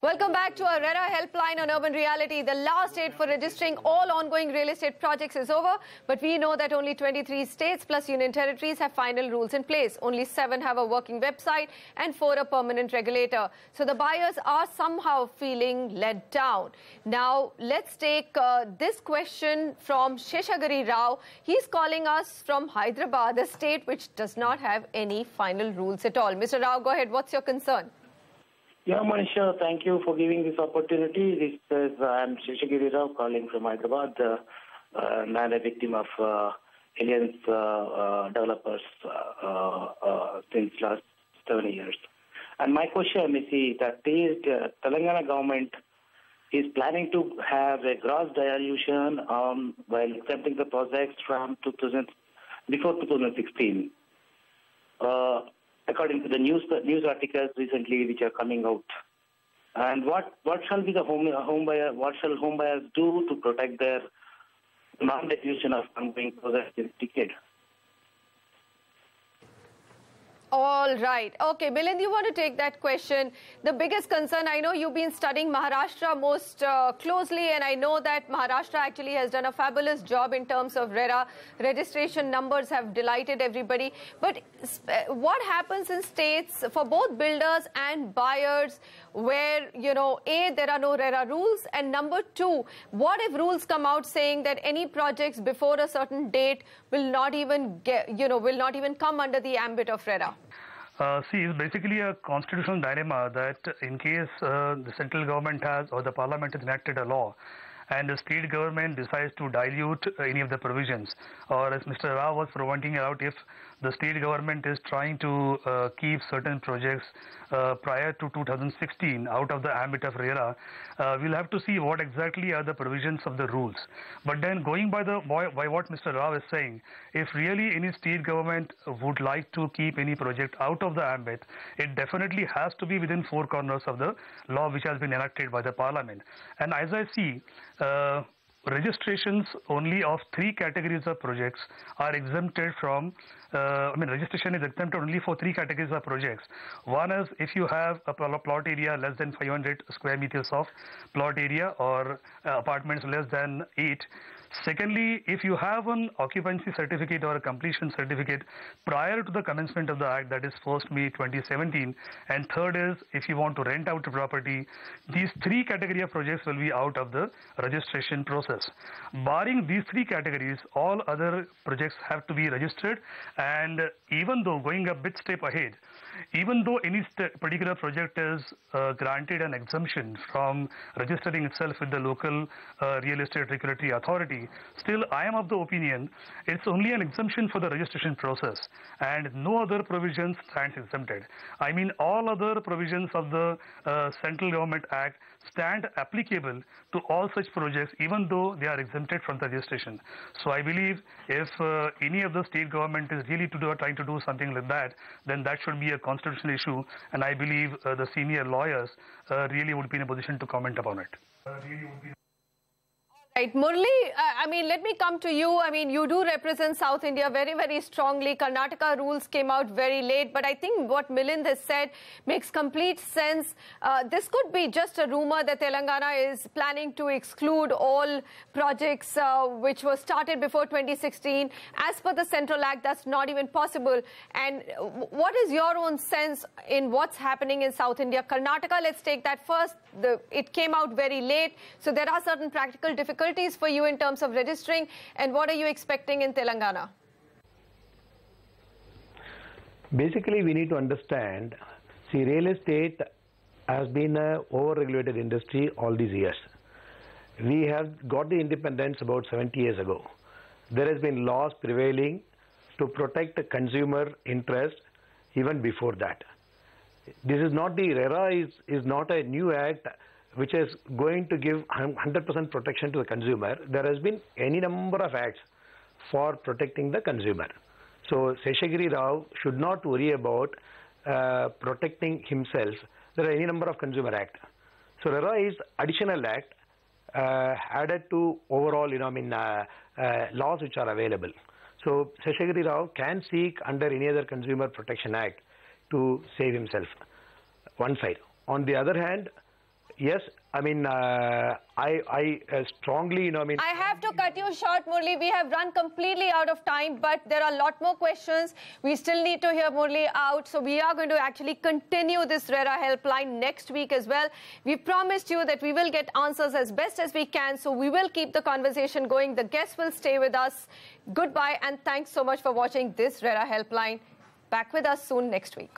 Welcome back to our RERA helpline on Urban Reality. The last date for registering all ongoing real estate projects is over, but we know that only 23 states plus union territories have final rules in place. Only 7 have a working website and 4 a permanent regulator. So the buyers are somehow feeling let down. Now, let's take this question from Sheshagiri Rao. He's calling us from Hyderabad, a state which does not have any final rules at all. Mr. Rao, go ahead. What's your concern? Yeah, Manisha, thank you for giving this opportunity. I'm Sheshagiri Rao calling from Hyderabad, and I'm a victim of aliens developers since last 7 years. And my question is that the Telangana government is planning to have a gross dilution while accepting the projects from before 2016. According to the news articles recently which are coming out. And what shall be the home buyer? What shall home buyers do to protect their non-dilution of ongoing projects this decade? All right. Okay, Milind, you want to take that question. The biggest concern, I know you've been studying Maharashtra most closely, and I know that Maharashtra actually has done a fabulous job in terms of RERA. Registration numbers have delighted everybody. But what happens in states for both builders and buyers where, A, there are no RERA rules, and number 2, what if rules come out saying that any projects before a certain date will not even come under the ambit of RERA? See, it's basically a constitutional dilemma that in case the central government has or the parliament has enacted a law and the state government decides to dilute any of the provisions, or as Mr. Rao was pointing out, if the state government is trying to keep certain projects prior to 2016 out of the ambit of RERA, we'll have to see what exactly are the provisions of the rules. But then going by what Mr. Rao is saying, if really any state government would like to keep any project out of the ambit, it definitely has to be within 4 corners of the law which has been enacted by the parliament. And as I see, registrations only of 3 categories of projects are exempted from, registration is exempted only for 3 categories of projects. One is if you have a plot area less than 500 square meters of plot area or apartments less than 8. Secondly, if you have an occupancy certificate or a completion certificate prior to the commencement of the Act, that is 1st May 2017. And third is if you want to rent out a property. These 3 category of projects will be out of the registration process. Barring these 3 categories, all other projects have to be registered. And even though going a bit step ahead, even though any particular project is granted an exemption from registering itself with the local real estate regulatory authority, still I am of the opinion it's only an exemption for the registration process and no other provisions stands exempted. I mean, all other provisions of the Central Government Act stand applicable to all such projects even though they are exempted from the registration. So I believe if any of the state government is really trying to do something like that, then that should be a constitutional issue, and I believe the senior lawyers really would be in a position to comment upon it. Right, Murli, let me come to you. You do represent South India very, very strongly. Karnataka rules came out very late, but I think what Milind has said makes complete sense. This could be just a rumor that Telangana is planning to exclude all projects which were started before 2016. As per the Central Act, that's not even possible. And what is your own sense in what's happening in South India? Karnataka, let's take that first. It came out very late, so there are certain practical difficulties for you in terms of registering, and what are you expecting in Telangana? Basically, we need to understand, real estate has been an over-regulated industry all these years. We have got the independence about 70 years ago. There has been laws prevailing to protect the consumer interest even before that. This is not the RERA is not a new act which is going to give 100% protection to the consumer. There has been any number of acts for protecting the consumer. So Sheshagiri Rao should not worry about protecting himself. There are any number of consumer acts. So RERA is additional act added to overall laws which are available. So Sheshagiri Rao can seek under any other Consumer Protection Act to save himself, one side. On the other hand, Yes, I mean, I strongly, I have to cut you short, Murli. We have run completely out of time, but there are a lot more questions. We still need to hear Murli out. So we are going to actually continue this RERA helpline next week as well. We promised you that we will get answers as best as we can. So we will keep the conversation going. The guests will stay with us. Goodbye, and thanks so much for watching this RERA helpline. Back with us soon next week.